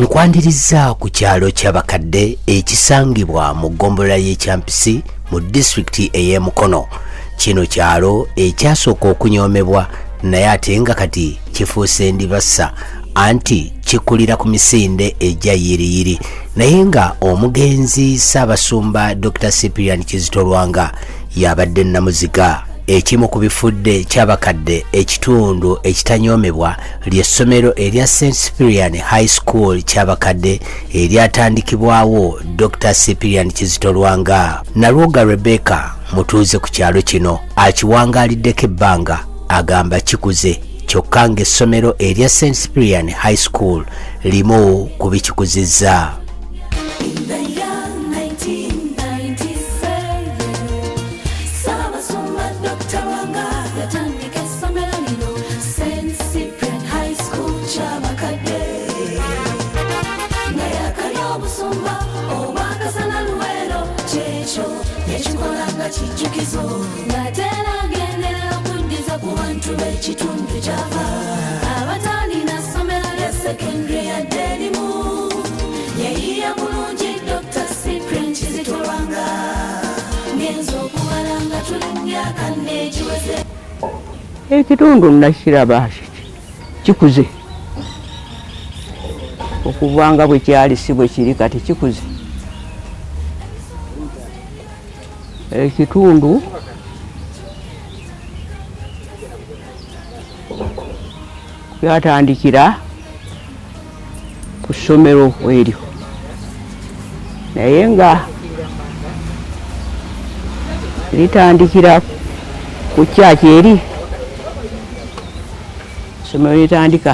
Nkwandiriza ku kyalo ky'abakadde ekisangibwa mu ggombolola y'Ekyampisi mu disitulikiti ey'e Mukono. Kino kyalo ekyasooka okunyoomebwa naye ate nga kati kifuuse ndibassa anti kikulira ku misinde ejja yiriyiri, naye nga omugenzi Ssaabasumba Dr. Cyprian Kizitolwanga yabadde namuziga. Ekimu ku bifudde ky'abakadde ekitundu ekitanyoomebwa ly'essomero erya St. Cyprian High School ky'abakadde eryatandikibwawo Dr. Cyprian Kizitolwanga. Nalwoga Rebecca mutuuze ku kyalo kino akiwangaaliddeko ebbanga agamba kikuze, kyokka ng'essomero erya St. Cyprian High School limu ku bikikuzizza. Ekitundu nakiraba kikuze okuvanga bwe kyali si bwe kiri kati kikuze. Ekitundu kyatandikira ku ssomero eryo, naye nga litandikira ku kyaki eri essomero litandika.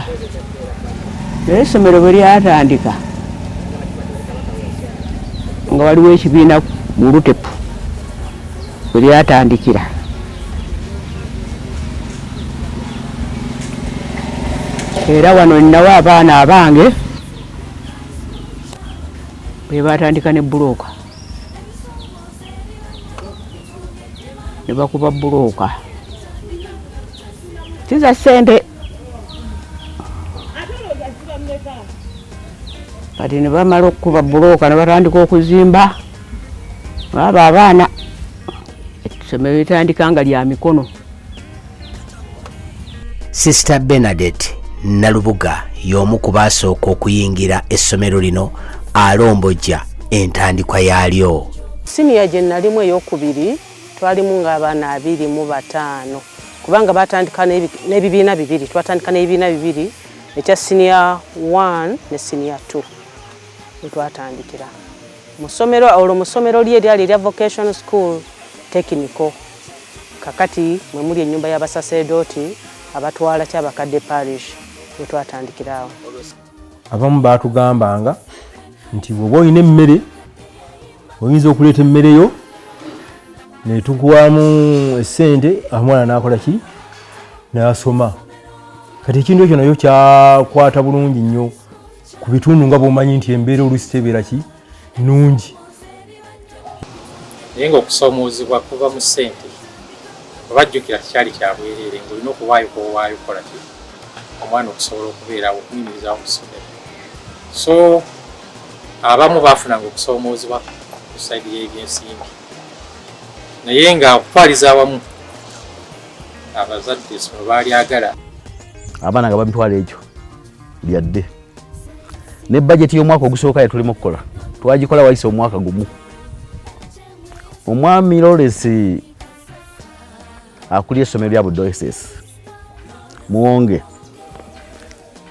Naye essomero bwe lyatandika nga waliwo ekibiina mu Lutepu bwe lyatandikira, era wano ninawo abaana abange bwe batandika ne bulooka, ne bakuba bulooka kiza ssente, kati ne bamala okukuba bulooka ne batandika okuzimba. Abo abaana essomero litandika nga lya mikono. Sister Bernadette Nalubuga y'omu ku baasooka okuyingira essomero lino alombojja entandikwa yaalyo. Siniya gye nalimu ey'okubiri twalimu ng'abaana 25 kubanga batandika n'ebibiina bibiri. Twatandika n'ebibiina bibiri, ekya senior 1 ne senior 2 twatandikira mu ssomero lye eryali erya vocational school technical. Kakati mwe muli ennyumba y'abasasedooti abatwala Kyabakadde parish we twatandikirawo. Abamu baatugambanga nti bw'oba olina emmere oyinza okuleeta emmere yo ne tukuwamu essente, omwana n'akola ki, n'asoma. Kati ekintu ekyo nayo kyakwata bulungi nnyo ku bitundu nga bw'omanyi nti embeera oluusi tebeera ki nnungi. Naye ng'okusoomoozebwa kuva mu ssente obajjukira kikyali kya bwereere ng'olina okuwaayo k'owaayo kola ki omwana okusobola okubeerawo okuyimirizawo mu ssomero. So abamu baafunanga okusoomoozebwa ku sayidi y'ebyensimbi, naye nga okutwaliza awamu abazadde essomero baalyagala. Abaana nga bamitwala ekyo lyadde. Ne budget y'omwaka ogusooka tulimo okukola twagikola wayise omwaka gumu. Omwami Lawrence akulira essomero lya Budoyoses Muwonge,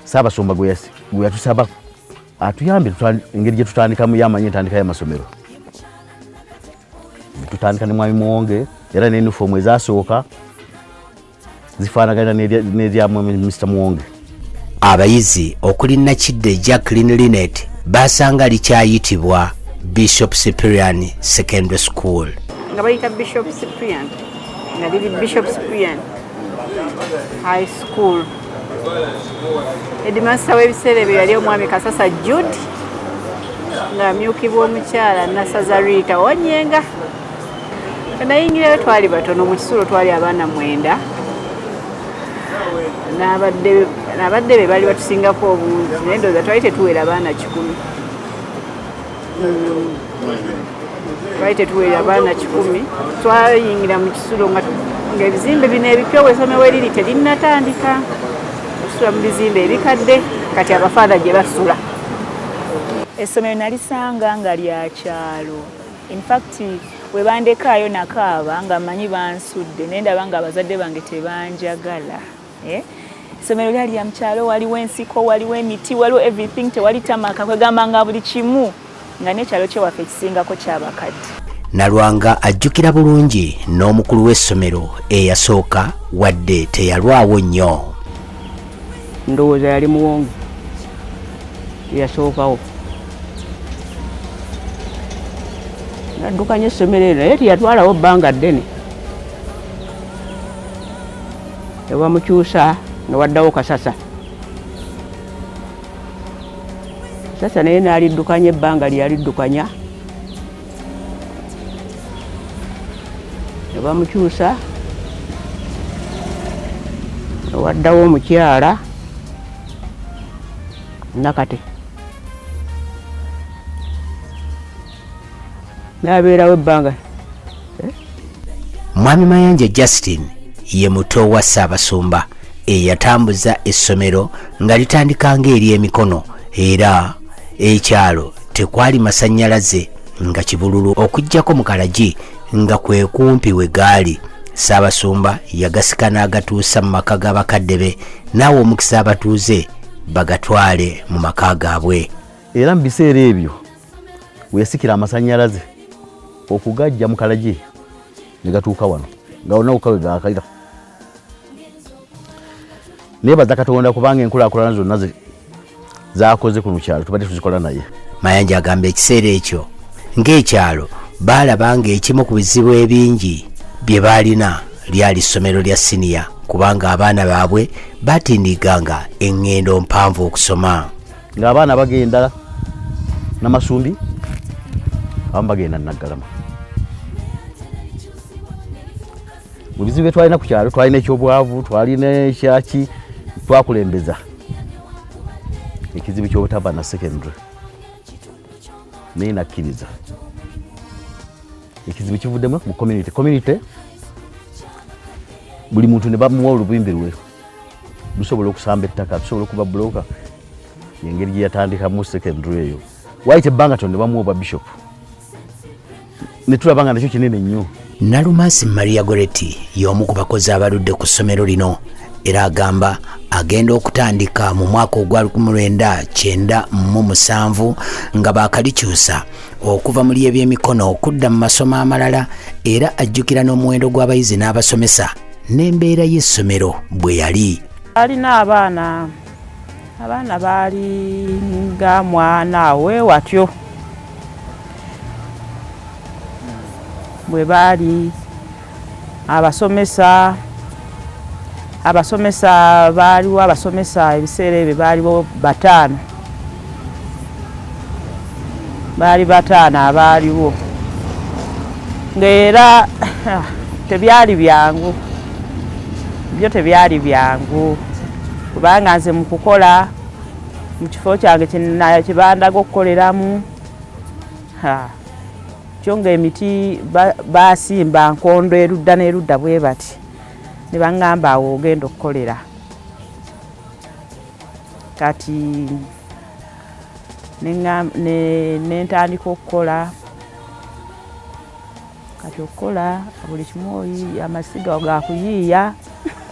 Ssaabasumba gwe yatusaba atuyambe engeri gye tutandikamu y'amanyi entandika y'amasomero. Tutandika ne Mwami Muwonge era ne uniform ezasooka zifaanagana n'erya Mr. Muwonge. Abayizi okuli Nakidde Jacqueline Linet basanga likyayitibwa Bishop Cyprian Secondary School. Nga bayita Bishop Cyprian, nga liri Bishop Cyprian High School. Headmaster w'ebiseera ebyo yali omwami Kasasa Jude ng'amyukibwa omukyala Nasaza Rita Wanyenga. Nayingirayo twali batono mu kisulo, twali abaana 9. n'abadde be bali batusingako obungi naye ndowooza twali tetuwera abaana 10 twali tetuwera abaana 10 twayingira mu kisulo ng'ebizimbe bino ebipya essomero we liri terinatandika tusula mu bizimbe ebikadde kati abafaada gye basula. Essomero nalisanga nga lya kyalo. In fact we bandekaayo nakaaba nga manyi bansudde naye ndaba nga abazadde bange tebanjagala. Essomero lyali lya mukyalo, waliwo ensiko, waliwo emiti, waliwo everything, tewali tamaka, kwegamba nga buli kimu nga n'ekyalo kyewaffe kisingako ky'abakadde. Nalwanga ajjukira bulungi n'omukulu w'essomero eyasooka wadde teyalwawo nnyo. Ndowooza yali muwonge eyasookawo. Naddukanya essomero eryo naye teyatwalawo bbanga ddene. Ebamukyusa newaddawo Kasasa. Kasasa naye n'aliddukanya ebbanga lyaliddukanya. Ebamukyusa newaddawo omukyala Nakate. Nabeerawo ebbanga. Mwami Mayanja Justin ye muto wa Ssaabasumba eyatambuza essomero nga litandika ng'ery'emikono era ekyalo tekwali masannyalaze nga kibululu okuggyako mu Kalagi nga kwe kumpi we gaali. Ssaabasumba yagasika n'agatuusa mu maka g'abakadde be naawe omukisa abatuuze bagatwale mu maka gaabwe. Era mu biseera ebyo weesikira amasannyalaze okugajja mu Kalagi ne gatuuka wano nga wonna wokka gaakalira. Neebaza Katonda kubanga enkulaakulana zonna zaakoze ku kyalo tubadde tuzikola naye. Mayanja agamba ekiseera ekyo ng'ekyalo baalaba ng'ekimu ku bizibu ebingi bye baalina lyali ssomero lya siniya kubanga abaana baabwe batindiganga eŋŋendo mpanvu okusoma. Ng'abaana bagenda Namasumbi abamu bagenda Naggalama. Mu bizibu bye twalina ku kyalo twalina ekyobwavu, twalina ekyaki, twakulembeza ekizibu ky'obutaba na secondary naye nakkiriza ekizibu kivuddemu mu community buli muntu ne bamuwa olubimbi lwe lusobola okusamba ettaka, tusobola okuba buloka. Engeri gye yatandikamu secondary eyo waite ebbanga tonde bamuwa oba bishop ne tulaba nga nakyo kinene nnyo. Nalumasi Maria Goretti y'omu ku bakozi abaludde ku ssomero lino era agamba agenda okutandika mu mwaka ogwa 1997 nga baakalikyusa okuva mu ly'ebyemikono okudda mu masomo amalala era ajjukira n'omuwendo gw'abayizi n'abasomesa n'embeera y'essomero bwe yali. Alina abaana baali nga mwana we watyo bwe baali abasomesa baaliwo abasomesa ebiseera ebyo baaliwo 5 baali 5 abaaliwo ng'era tebyali byangu kubanga nze mu kukola mu kifo kyange kye bandaga okukoleramu kyo ng'emiti baasimba nkondo erudda n'erudda bwe bati ne baŋŋamba awo ogenda okukolera. Kati ne ntandika okukola kati okukola buli kimu amasiga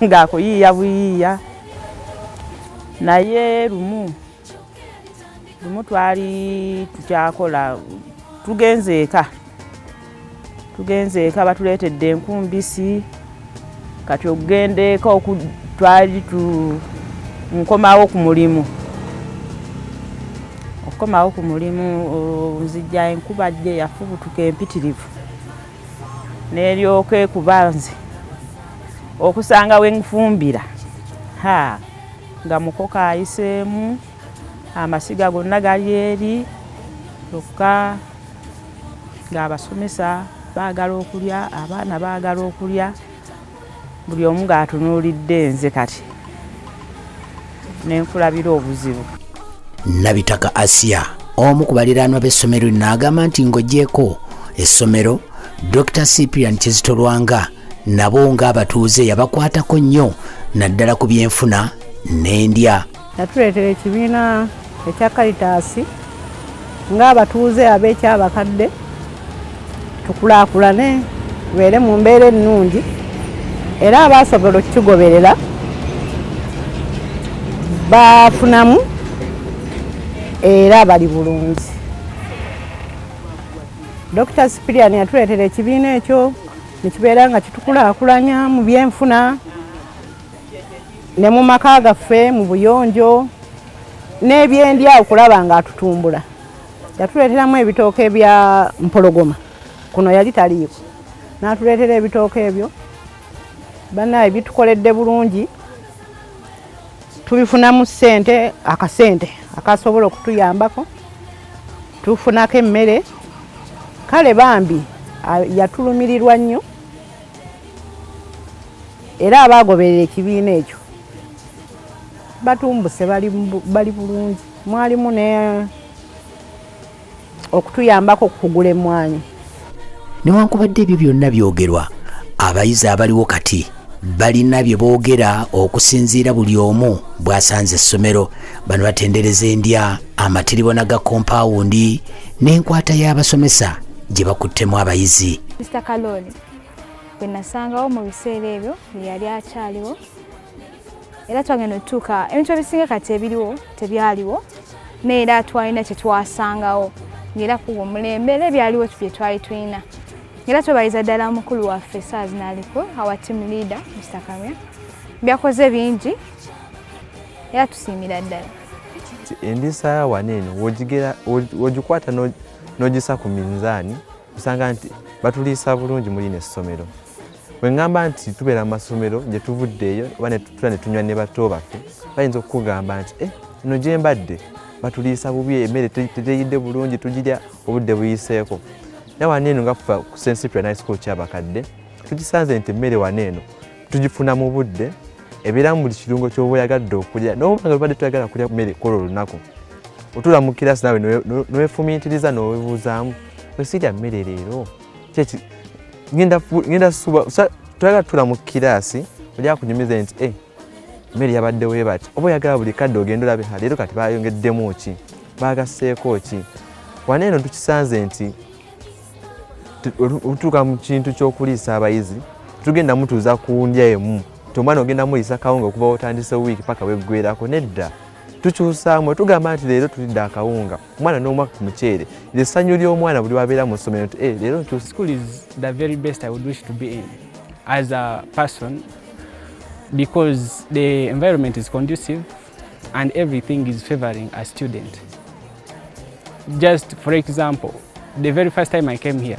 gakuyiiya buyiiya naye lumu twali tukyakola tugenze eka batuleetedde enkumbisi kati okugendeeka twali nkomawo ku mulimu nzijja enkuba gye yafubutuka empitirivu n'eryoka ekuba nze okusanga we nfumbira nga mukoka ayiseemu amasiga gonna gali eri kyokka ng'abasomesa baagala okulya, abaana baagala okulya, buli omu ng'atunuulidde nze kati nenkulabira obuzibu. Nabitaka Asia omu ku baliraanwa b'essomero lino agamba nti ng'oggyeko essomero Dr. Cyprian Kizitolwanga nabo ng'abatuuze yabakwatako nnyo naddala ku byenfuna n'endya. Yatuleetera ekibiina ekya Caritas ng'abatuuze ab'ekyabakadde tukulaakulane tubeere mu mbeera ennungi era abaasobola okukigoberera bafunamu era bali bulungi. Dr. Cyprian yatuleetera ekibiina ekyo nekibeera nga kitukulaakulanya mu byenfuna ne mu maka gaffe mu buyonjo n'ebyendya okulaba nga atutumbula. Yatuleeteramu ebitooke bya mpologoma kuno yali taliiko n'atuleetera ebitooke ebyo bannaye bitukoledde bulungi tubifunamu ssente akasente akasobola okutuyambako tufunako emmere kale bambi yatulumirirwa nnyo era abaagoberera ekibiina ekyo batumbuse bali bulungi mwalimu ne okutuyambako okugula emmwanyi. Newankubadde ebyo byonna byogerwa abayizi abaliwo kati balina bye boogera okusinziira buli omu bw'asanze essomero. Bano batendereza endya amatiribona ga kompaawundi n'enkwata y'abasomesa gye bakuttemu abayizi. Mr. Kaloli bwe nasangawo mu biseera ebyo yali akyaliwo era twagenda otuuka ebintu ebisinga kati ebiriwo tebyaliwo neera twalina kye twasangawo ng'era ku omulembe era ebyaliwo bye twali tulina. Era twebayiza ddala mukulu waffe Saazinaaliko our team leader Mr. Kamya byakoze bingi era tusiimira ddala. Endisa ya waneeno wogikwata n'ogisa ku minzaani osanga nti batuliisa bulungi muri n'essomero. Bwe ngamba nti tubeera mu masomero gye tuvuddeeyo oba ne tutula ne tunywa ne bato baffe bayinza okukugamba nti eno gye mbadde batuliisa bubi emmere teteyidde bulungi tugirya obudde buyiseeko. Naye waneeno nga kuva ku St. Cyprian High School ky'abakadde tugisanze nti emmere waneeno tugifuna mu budde ebeeramu buli kirungo ky'oba oyagadde okulya n'oba nga badde tuyagala kulya mmere kola olunaku otula mu kirasi naawe n'owefumiitiriza n'owebuuzaamu wesirya mmere leero ngenda suba tuyagala tutula mu kirasi oli akunyumize nti mmere yabadde weebati oba oyagala buli kadde ogenda olabe leero kati bayongeddemu ki baagasseeko ki. Waneeno tukisanze nti otuuka mu kintu ky'okuliisa abayizi tugenda mutuuza ku ndya emu tomwana ogenda muliisa kawunga okuva otandise wiiki paka weggwerako nedda tukyusaamu tugamba nti leero tulidde akawunga omwana n'omwaka ku muceere essanyu ly'omwana buli wabeera mu ssomero nti leero nkyusa. School is the very best I would wish to be in as a person because the environment is conducive and everything is favoring a student. Just for example, the very first time I came here,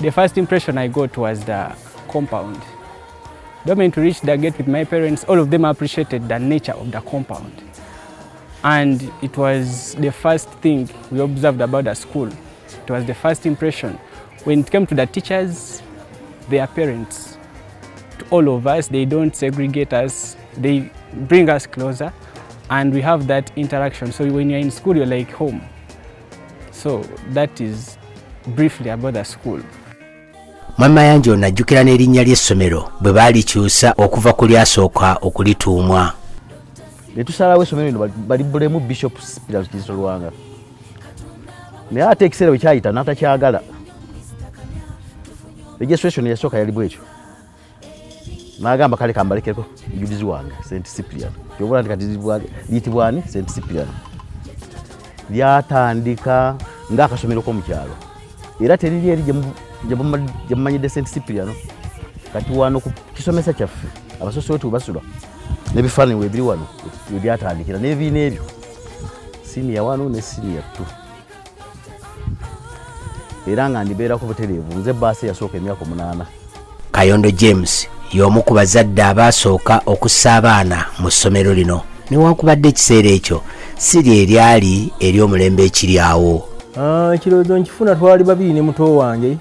the first impression I got was the compound. The moment to reach the gate with my parents, all of them appreciated the nature of the compound. And it was the first thing we observed about the school. It was the first impression. When it came to the teachers, their parents, to all of us, they don't segregate us, they bring us closer, and we have that interaction. So when you're in school, you're like home. So that is briefly about the school. Mama yanje onajjukira n'erinnya ly'essomero bwe baalikyusa okuva ku lyasooka okulituumwa. Ne tusalawo essomero lino balibulemu Bishop Cyprian Kizitolwanga. Naye ate ekiseera bwe kyayita n'atakyagala. Registration yasooka yali bwekyo. N'agamba kale kambalekeko mujulizi wange St. Cyprian. Kyobula nti kati liyitibwani St. Cyprian. Lyatandika ng'akasomero k'omu kyalo. Era teriri eri gye mumanyidde St. Cyprian kati wano ku kisomesa kyaffe abasosi wetu basula n'ebifaananyi weebiri wano webyatandikira n'ebibiina ebyo siniya 1 ne siniya 2 era nga ndibeerako butereevu nze baasi yasooka emyaka 8. Kayondo James y'omu ku bazadde abaasooka okussa abaana mu ssomero lino newankubadde ekiseera ekyo siri eryali ery'omulembe ekiri awo. Ekirowoozo nkifuna twali babiri ne muto wange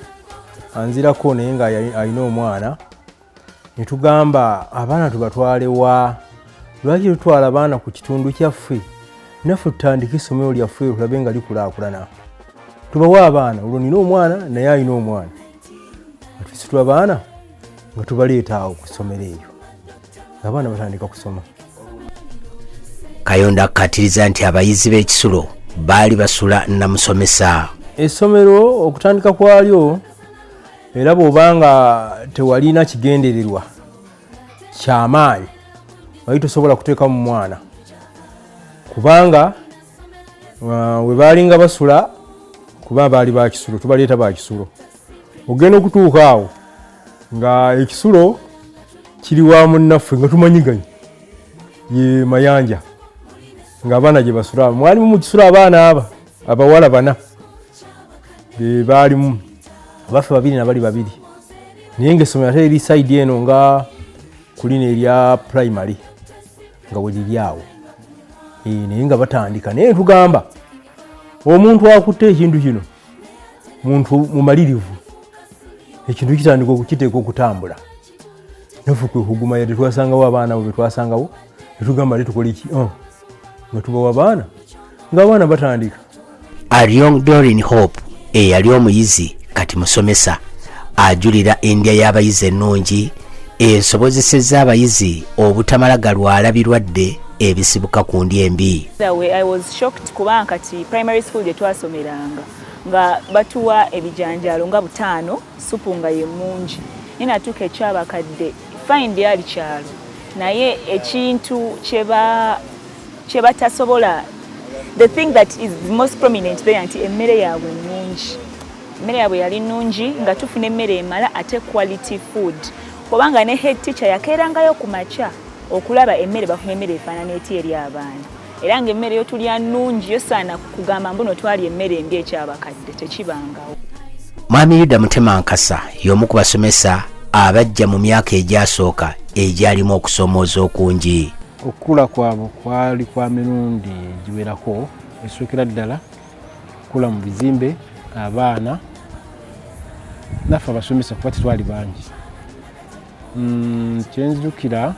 anzirako naye nga alina omwana ne tugamba abaana tubatwale wa lwaki tutwala abaana ku kitundu kyaffe naffe tutandika essomero lyaffe tulabe nga likulaakulana tubawa abaana olwo nina omwana naye alina omwana atusitula abaana nga tubaleeta awo ku ssomero eryo ng'abaana batandika kusoma. Kayonda akkatiriza nti abayizi b'ekisulo baali basula namusomesa. Essomero okutandika kwalyo era bw'obanga tewalina kigendererwa kyamaanyi wali tosobola kuteeka mu mwana kubanga we baalinga basula kuba baali bakisulo tubaleeta bakisulo ogenda okutuuka awo nga ekisulo kiri wa munnaffe nga tumanyiganye ye mayanja ng'abaana gye basula mwalimu mu kisulo abaana aba abawala 4 be baalimu abaffe 2 na bali 2 naye ng'essomero ate eri side eno nga kulina erya primary nga we liri awo naye nga batandika naye tugamba omuntu akutte ekintu kino muntu mumalirivu ekintu kitandika okukiteeka okutambula naffe kwe kugumaya tetwasangawo abaana bo betwasangawo netugamba ate tukole ki nga tubawa abaana ng'abaana batandika. Aryong Doreen Hope eyali omuyizi kati musomesa ajulira endya y'abayizi ennungi esobozesezza abayizi obutamala galwala birwadde ebisibuka ku ndya embi. I was shocked kubanga kati primary school gye twasomeranga nga batuwa ebijanjalo nga 5 supu nga ye mungi naye natuuka ekyabakadde find yali kyalo naye ekintu kye batasobola the thing that is most prominent there nti emmere yaabwe nnungi. Emmere yaabwe yali nnungi nga tufuna emmere emala ate quality food kubanga ne head teacher yakeerangayo ku makya okulaba emmere bafuna emmere efaanana eti eri abaana era ng'emmere yo tulya nnungi yo saana kugamba mbuno twali emmere embi ekyabakadde tekibangawo. Mwami Yuda Mutemankasa y'omu ku basomesa abajja mu myaka egyasooka egyalimu okusomooza okungi. Okukula kwabo kwali kwa mirundi giwerako esookera ddala kukula mu bizimbe abaana naffe abasomesa kuba tetwali bangi. Kyenzijukira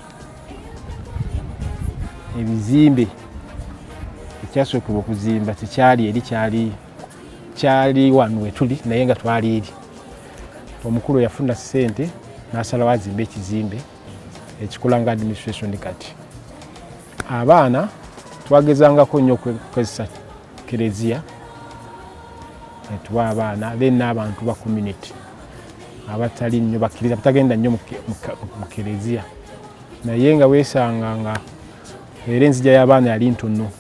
ebizimbe ekyasookebwa okuzimba tekyali eri kyali wano wetuli naye nga twali eri. Omukulu yafuna ssente n'asalawo azimba ekizimbe ekikola nga administration kati. Abaana twagezangako nnyo okukozesa kereziya tuwa abaana then n'abantu ba community abatali nnyo bakkiriza batagenda nnyo mu kereziya naye nga weesanga nga era enzija y'abaana yali ntono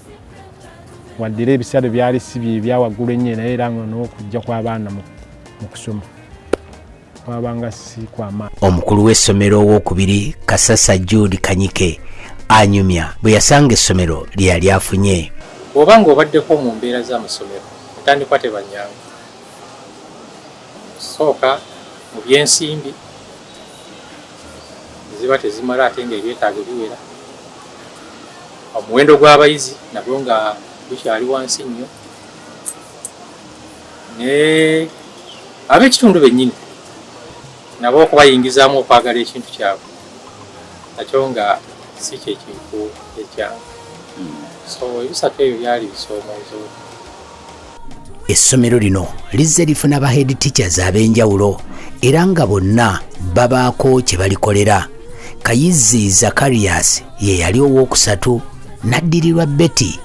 wadde era ebisaale byali si byawaggulu ennyo naye era n'okujja kw'abaana mu kusoma kwabanga si kw'amaanyi. Omukulu w'essomero ow'okubiri Kasasa Jude Kanyike anyumya bwe yasanga essomero lye yali afunye. Bw'obanga obaddeko mu mbeera z'amasomero otandikwa tebanyanga. Sooka mu byensimbi ziba tezimala ate ng'ebyetaago biwera. Omuwendo gw'abayizi nabwo nga gukyali wansi nnyo. Ne ab'ekitundu bennyini nabo okubayingizaamu okwagala ekintu kyabwe nakyo nga si kyekintu ekyange. So ebisatu ebyo byali bisoomoozo. Essomero lino lizze lifuna ba head teachers ab'enjawulo era nga bonna babaako kye balikolera. Kayizi Zakarias ye yali ow'okusatu n'addirirwa Betty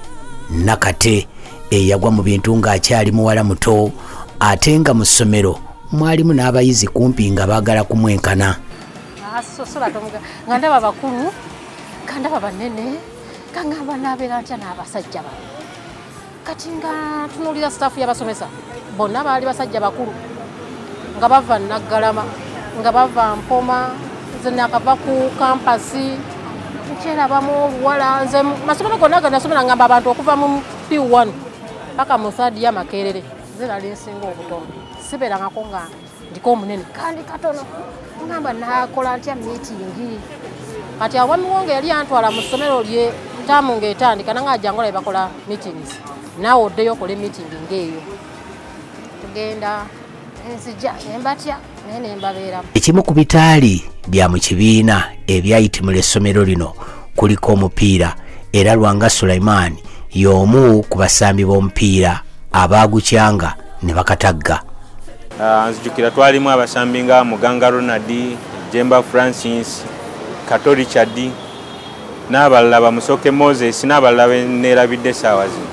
Nakate eyagwa mu bintu ng'akyali muwala muto ate nga mu ssomero mwalimu n'abayizi kumpi nga baagala kumwenkana. Nga ndaba bakulu nga ndaba banene kangamba nabeera ntya n'abasajja bano kati nga tunuulira sitaafu y'abasomesa bonna baali basajja bakulu nga bava Naggalama nga bava Mpoma nze nakava ku kampasi nkyerabamu oluwala nze masomero gonna ga nasomera ngamba abantu okuva mu P1 paka mu third ya Makerere nze nali nsinga obutono sibeerangako nga ndiko omunene kandi katono ngamba nakola ntya meeting kati awamiwonge yali antwala mu ssomero lye ntaamu ng'etandika nanga ajangola bakola meetings naawe oddeyo okole meeting ng'eyo tugenda enzija nembatya naye nembabeeramu. Ekimu ku bitaali bya mu kibiina ebyayitimula essomero lino kuliko omupiira era Lwanga Sulaiman y'omu ku basambi b'omupiira abaagukyanga ne bakatagga. Nzijukira twalimu abasambi nga Muganga Ronald, Jemba Francis, Kato Richard n'abalala Bamusoke Moses n'abalala beerabidde essaawa zino.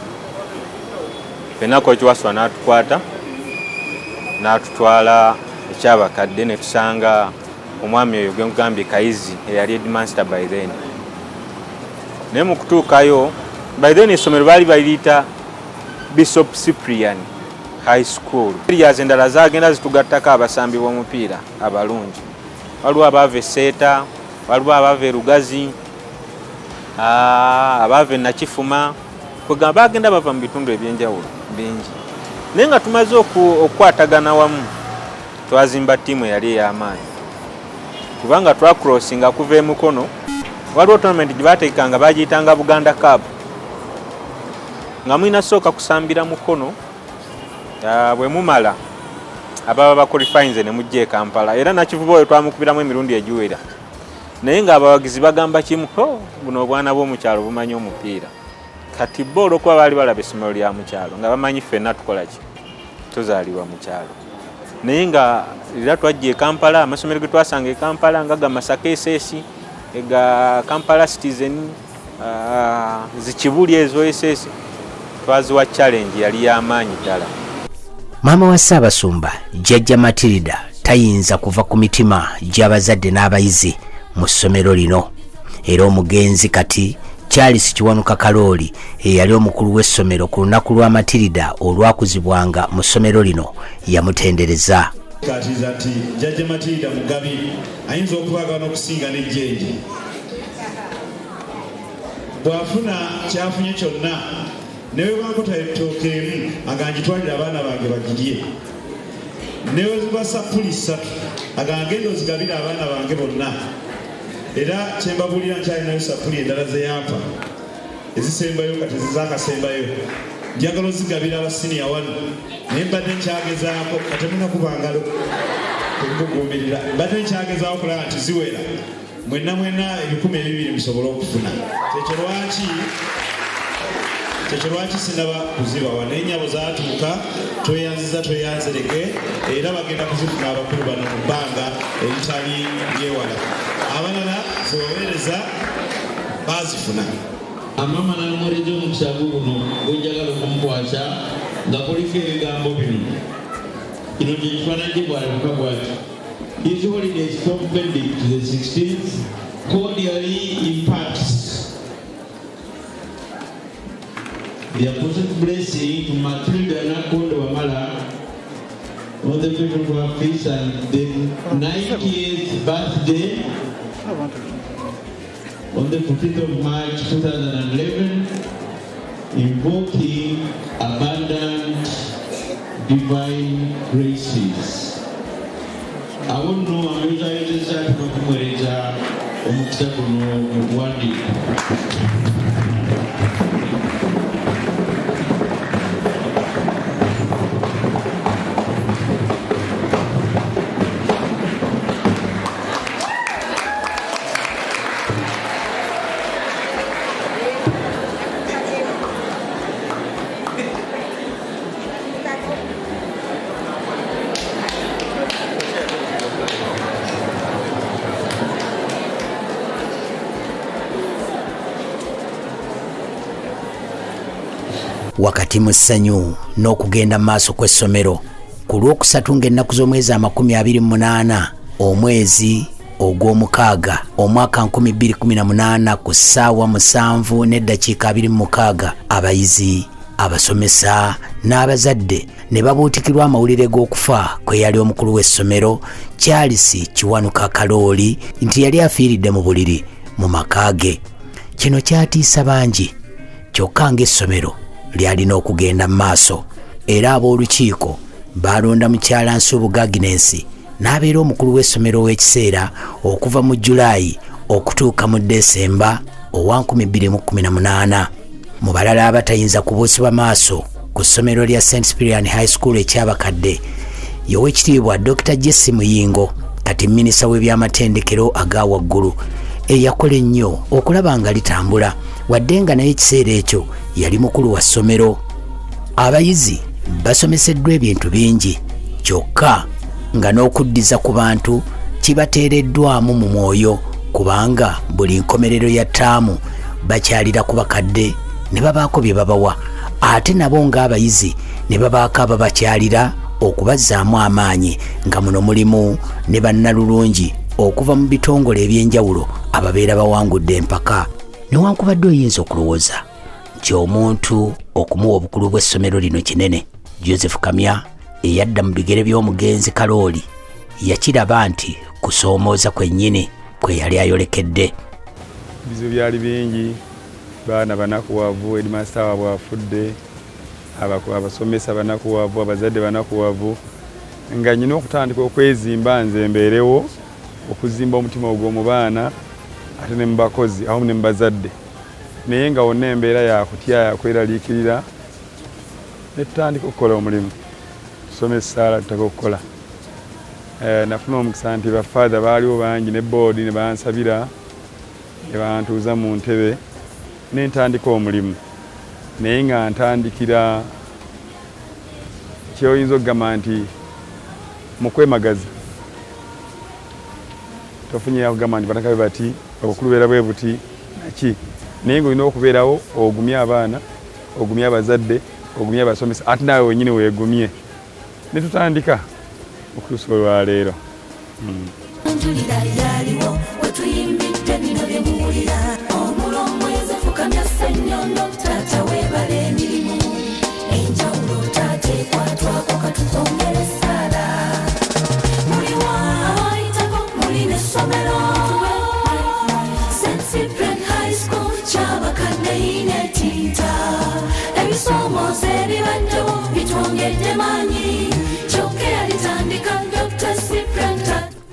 Ffenna Kooki Waswa n'atukwata n'atutwala ekyabakadde ne tusanga omwami oyo gwe nkugambye Kayizi eyali headmaster by then. Naye mu kutuukayo by then essomero baali baliyita Bishop Cyprian High School. Areas endala zaagenda zitugattako abasambi b'omupiira abalungi. Waliwo abaava Seeta, waliwo abaava Lugazi, abaava Nakifuma, kwegamba baagenda bava mu bitundu ebyenjawulo bingi. Naye nga tumaze okukwatagana wamu twazimba ttiimu eyali ey'amaanyi. Kubanga twacrossinga kuva emukono, waliwo tournament gye baateekanga bagiyitanga Buganda Cup. Nga mulina sooka kusambira mukono, bwe mumala ababa baqualifyinze ne mujja e Kampala. Era Nakivuba oyo twamukubiramu emirundi egiwera. Naye ng'abawagizi bagamba kimu, buno obwana bw'omukyalo bumanyi omupiira. Kati bo olwokuba baali balaba essomero lya mukyalo nga bamanyi ffenna tukola ki, tuzaalibwa mu kyalo. Naye nga era twajja e Kampala, amasomero ge twasanga e Kampala nga ga Masaka SS, ga Kampala Citizen, zikibuli ezo SS, twaziwa challenge yali y'amaanyi ddala. Maama wa Ssaabasumba Jjajja Matilda tayinza kuva ku mitima gy'abazadde n'abayizi mu ssomero lino. Era omugenzi kati Charles Kiwanuka Kalooli eyali omukulu w'essomero ku lunaku lwa Matilda olwakuzibwanga mu ssomero lino yamutendereza. Katiza nti Jjajja Matilda mugabi ayinza okubaagala n'okusinga n'ejjenje. Bw'afuna kyafunye kyonna newe bankota ettooke emu agangitwalira abaana bange bagirye. Newe zibasa puli 3 agangenda ozigabira abaana bange bonna. Era kyembabulira nkyalinayo sapuli endala ze yampa ezisembayo kati zizakasembayo njagala ozigabira abasiniya wano. Naye mbadde nkyagezaako kati munakubangalo temukugumbirira. Mbadde nkyagezaako okulaba nti ziwera mwenna 2,200 musobole okufuna. Kyekyo lwaki sinaba kuzibawa. Naye nnyabo zaatuuka tweyanzereke era bagenda kuzifuna abakulu bano mu bbanga eritali lyewala. Abalala zebaweereza bazifuna. Amama n'amuweereza omukisago guno gwenjagala okumukwasa nga kuliko ebigambo bino. Kino kye kifaananyi bw'alabika bw'ati. These holidays from Benedict the 16th cordially imparts the apostolic blessing to Matilda Nakondo Wamala on the 5th of her feast and the 90th birthday on the 14th of March 2011, invoking abundant divine graces. I won't know I'm using that to wakati mu ssanyu n'okugenda maaso kw'essomero ku lwokusatu ng'ennaku z'omwezi 28 omwezi ogw'omukaaga omwaka 2018 ku ssaawa 7:26 abayizi abasomesa n'abazadde ne babuutikirwa amawulire g'okufa kwe yali omukulu w'essomero Charles Kiwanuka Kalooli nti yali afiiridde mu buliri mu maka ge. Kino kyatiisa bangi kyokka ng'essomero lyalina okugenda maaso era ab'olukiiko balonda mukyala Nsubuga Agnes n'abeera omukulu w'essomero w'ekiseera okuva mu Julayi okutuuka mu Desemba owa 2018. Mu balala abatayinza kubuusibwa maaso ku ssomero lya St. Cyprian High School ekyabakadde y'owekitiibwa Dr. Jesse Muyingo kati minisita w'ebyamatendekero aga waggulu eyakola ennyo okulaba nga litambula wadde nga naye ekiseera ekyo yali mukulu wa ssomero. Abayizi basomeseddwa ebintu bingi kyokka nga n'okuddiza ku bantu kibateereddwamu mu mwoyo kubanga buli nkomerero ya ttaamu bakyalira ku bakadde ne babaako bye babawa ate nabo ng'abayizi ne babaako ababakyalira okubazzaamu amaanyi nga muno mulimu ne bannalulungi okuva mu bitongole ebyenjawulo ababeera bawangudde empaka. Newankubadde oyinza okulowooza nti omuntu okumuwa obukulu bw'essomero lino kinene, Joseph Kamya eyadda mu bigere by'omugenzi Kalooli yakiraba nti kusoomooza kwennyini kwe yali ayolekedde. Ebizibu byali bingi, baana banakuwavu, headmaster waabwe afudde, abasomesa banakuwavu, abazadde banakuwavu, nga nyina okutandika okwezimba nze mbeerewo okuzimba omutima ogwo mu baana ate ne mu bakozi awamu ne mu bazadde, naye nga wonna embeera yakutya yakweraliikirira ne tutandika okukola omulimu tusome essaala tutaka okukola. Nafuna omukisa nti bafaatha baaliwo bangi ne boodi ne bansabira ne bantuuza mu ntebe ne ntandika omulimu, naye nga ntandikira kyoyinza okugamba nti mu kwemagaza tofunye yakugamba nti batakabe bati obukulu beera bwe buti naki, naye nga olina okubeerawo ogumye abaana, ogumye abazadde, ogumye abasomesa ate naawe wenyini weegumye ne tutandika okutuusa olwaleero.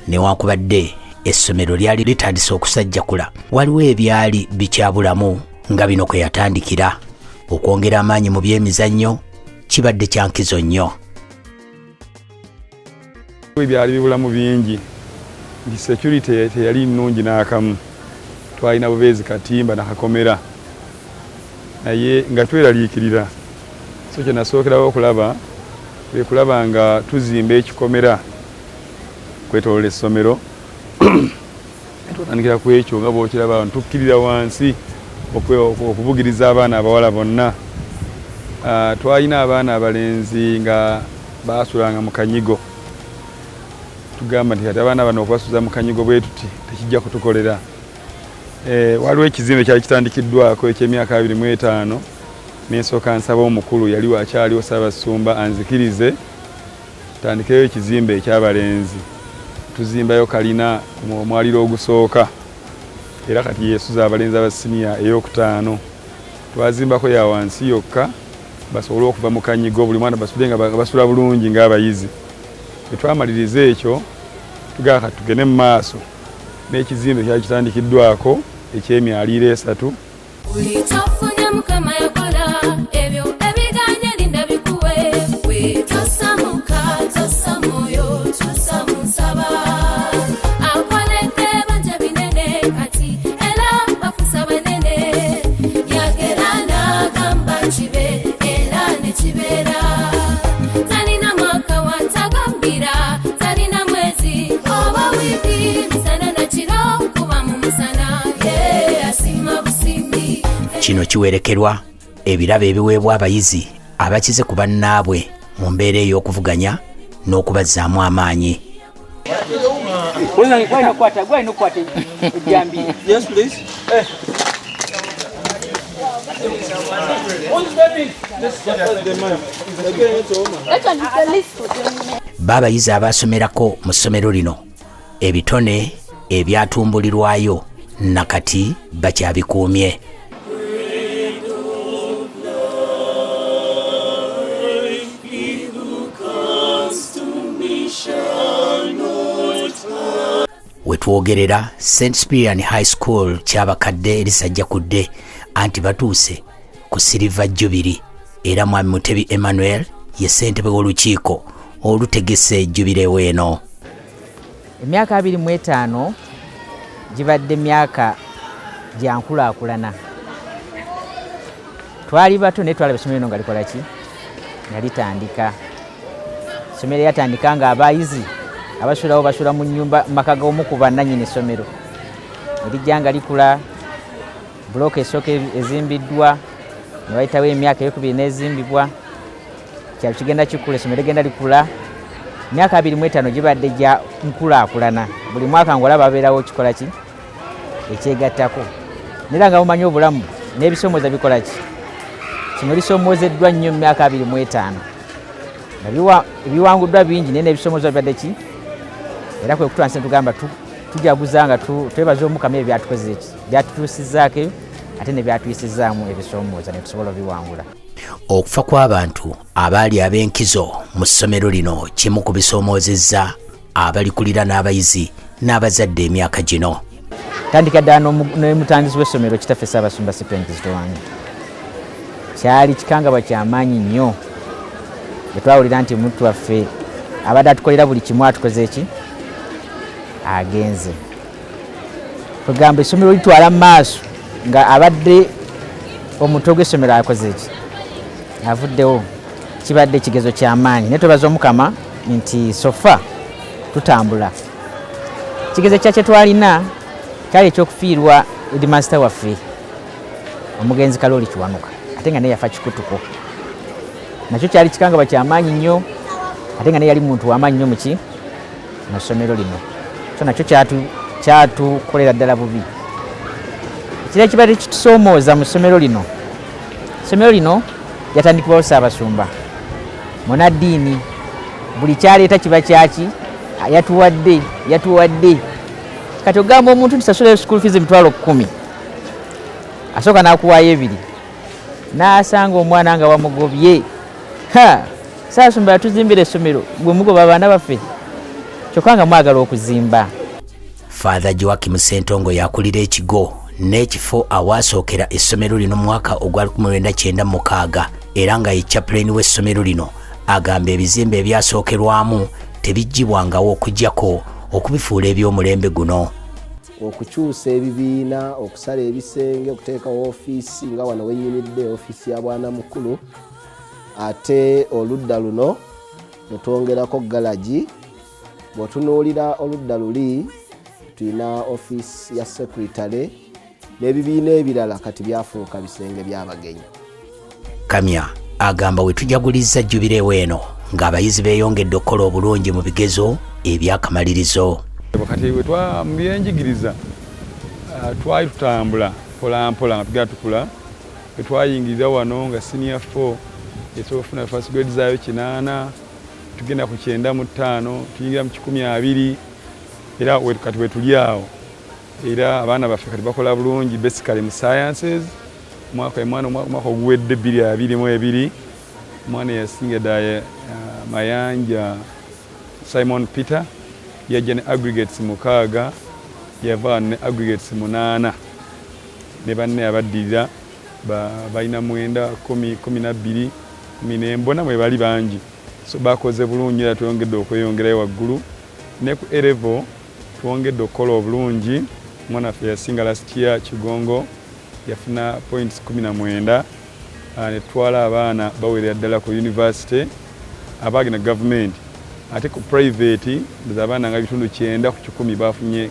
Newankubadde essomero lyali litandise okusajjakula, waliwo ebyali bikyabulamu nga bino kwe yatandikira. Okwongera amaanyi mu byemizannyo kibadde kya nkizo nnyo. Ebyali bibulamu bingi, nti security teyali nnungi n'akamu, twalina bubeezi katimba nakakomera naye nga tweraliikirira. So kye nasookerawo okulaba kwe kulaba nga tuzimba ekikomera kwetolola essomero tutandikira ku ekyo nga bw'okiraba tukkirira wansi okuvugiriza abaana abawala bonna. Twalina abaana abalenzi nga baasulanga mu kanyigo, tugamba nti kati abaana bano okubasuza mu kanyigo bwe tuti tekijja kutukolera. Waliwo ekizimbe kyali kitandikiddwako eky'emyaka 25 n'ensooka nsaba omukulu yali wakyaliwo Ssaabasumba anzikirize tutandikeyo ekizimbe eky'abalenzi. Tuzimbayo kalina mu mwaliro ogusooka era kati yesuza abalenzi aba siniya ey'okutaano. Twazimbako ya wansi yokka basobole okuva mu kanyigo buli mwana basule nga basula bulungi ng'abayizi. Bwe twamaliriza ekyo tugamba kati tugende mu maaso n'ekizimbe kyali kitandikiddwako eky'emyaliiro 3. Kino kiwerekerwa ebirabo ebiweebwa abayizi abakize ku bannaabwe mu mbeera ey'okuvuganya n'okubazzaamu amaanyi. B'abayizi abaasomerako mu ssomero lino ebitone ebyatumbulirwayo nakati bakyabikuumye. Wetwogerera St. Cyprian High School kyabakadde lisajjakudde anti batuuse ku Silver Jubilee era Mwami Mutebi Emmanuel ye ssentebe w'olukiiko olutegese Jubilee weeno. Emyaka 25 gibadde myaka gya nkulaakulana. Twali bato naye twalaba essomero lino nga likola ki? Nga litandika. Essomero lyatandika nga abayizi abasulawo basula mu nnyumba mu maka g'omu ku bannannyini essomero. Erijja nga likula, bulooka esooka ezimbiddwa, ne bayitawo emyaka ey'okubiri n'ezimbibwa. Kyalo kigenda kikula, essomero ligenda likula. Myaka 25 gibadde gya nkulaakulana. Buli mwaka ng'olaba abeerawo kikola ki? Ekyegattako. Nera nga mumanyi obulamu n'ebisomooza bikola ki? Kino lisomoozeddwa nnyo mu myaka 25. Ebiwanguddwa bingi naye n'ebisomooza bibadde ki? Era kwe kutwanise tugamba tujaguza nga twebaza Omukama ebyo byatukoze ki? Byatutuusizzaako ate ne byatuyisizaamu ebisomooza ne tusobola obiwangula. Okufa kw'abantu abaali ab'enkizo mu ssomero lino kimu ku bisomoozezza abalikulira n'abayizi n'abazadde emyaka gino. Tandika ddala n'omutangizi w'essomero kitaffe Ssaabasumba Cyprian wange. Kyali kikangabwa ky'amaanyi nnyo bwe twawulira nti omuntu waffe abadde atukolera buli kimu atukoze ki? Agenze. Tugamba essomero litwala mu maaso nga abadde omutwe gw'essomero akoze ki? Avuddewo. Kibadde ekigezo ky'amaanyi naye twebaza Omukama nti sofa tutambula. Kigezo kye twalina kyali ekyokufiirwa headmaster waffe omugenzi Kalooli Kiwanuka ate nga naye yafa kikutuko. Nakyo kyali kikangabwa ky'amaanyi nnyo ate nga naye yali muntu w'amaanyi nnyo mu ssomero lino. So nakyo kyatukolera ddala bubi. Ekirala kibadde kitusoomooza mu ssomero lino. Essomero lino lyatandikibwawo Ssaabasumba. Munaddiini buli kyaleeta kiba kyaki? Yatuwadde. Kati ogamba omuntu nti sasula school fees emitwalo 10. Asooka n'akuwaayo 2. N'asanga omwana nga wamugobye. Ssaabasumba yatuzimbira essomero gwe mugoba abaana baffe. Kyokka nga mwagala okuzimba. Father Joakim Ssentongo yakulira ekigo n'ekifo awaasookera essomero lino mu mwaka ogwa 1996 era nga ye chaplain w'essomero lino agamba ebizimbe ebyasookerwamu tebiggyibwangawo okuggyako okubifuula eby'omulembe guno. Okukyusa ebibiina, okusala ebisenge, okuteekawo ofiisi nga wano wenyumidde ofiisi ya bwana mukulu, ate oludda luno ne twongerako galagi. Bw'otunuulira oludda luli tulina ofiisi ya secretary n'ebibiina ebirala kati byafuuka bisenge by'abagenyi. Kamya agamba we tujaguliza jubireewo eno ng'abayizi beeyongedde okukola obulungi mu bigezo ebyakamalirizo. Kati mu byenjigiriza twali tutambula mpolampola nga tugenda tukula. Bwe twayingirira wano nga senior 4 ekyokufuna first grade zaayo 8, tugenda ku 95, tuyingira mu 12 era kati we tuli awo. Era abaana baffe kati bakola bulungi basically mu sciences. Mwaka oguwedde 2022 omwana yasinga ddala Mayanja Simon Peter yajja ne aggregates 6 yava ne aggregates 8 ne banne abaddirira balina 9, 10, 12, 14 mbona mwe bali bangi. So bakoze bulungi era twongedde okweyongerayo waggulu. Ne ku A-level twongedde okukola obulungi. Omwana waffe yasinga last year Kigongo yafuna points 19 ne twala abaana bawerera ddala ku university abagina government. Ate ku private abaana nga bitundu 9 ku 10 bafunye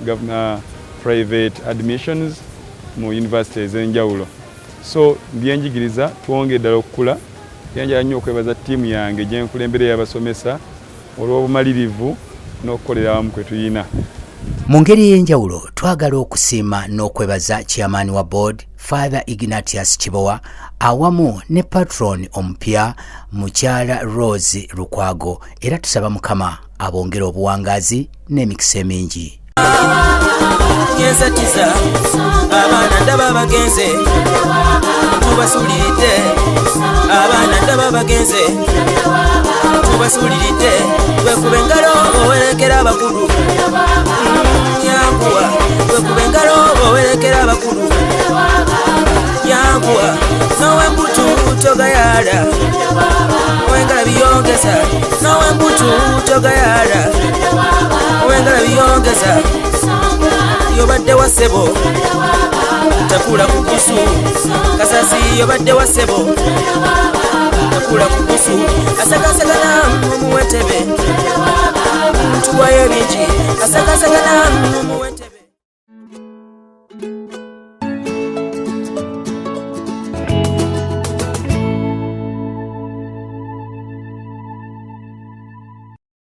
private admissions mu university ez'enjawulo. So byenjigiriza twongedde ddala okukula. Yanjala nnyo okwebaza ttiimu yange gye nkulembera y'abasomesa olw'obumalirivu n'okukolera awamu kwe tuyina. Mu ngeri y'enjawulo twagala okusiima n'okwebaza chairman wa board Father Ignatius Kibowa awamu ne patron omupya mukyala Rose Lukwago era tusaba Mukama abongera obuwangazi n'emikisa emingi. Yensatiza abaana ndaba bagenze tubasuulidde abaana ndaba bagenze tubasuulidde wekube engalo owerekera abakulu yanguwa wekube engalo owerekera abakulu yanguwa nowe mbutu togayala owengala biyongeza nowe mbutu togayala owengala biyongeza yobadde wa ssebo takula ku kusu kasasi yobadde wa ssebo takula ku kusu asakasagana mumuwetebe tuwayo bingi asakasagana mumuwetebe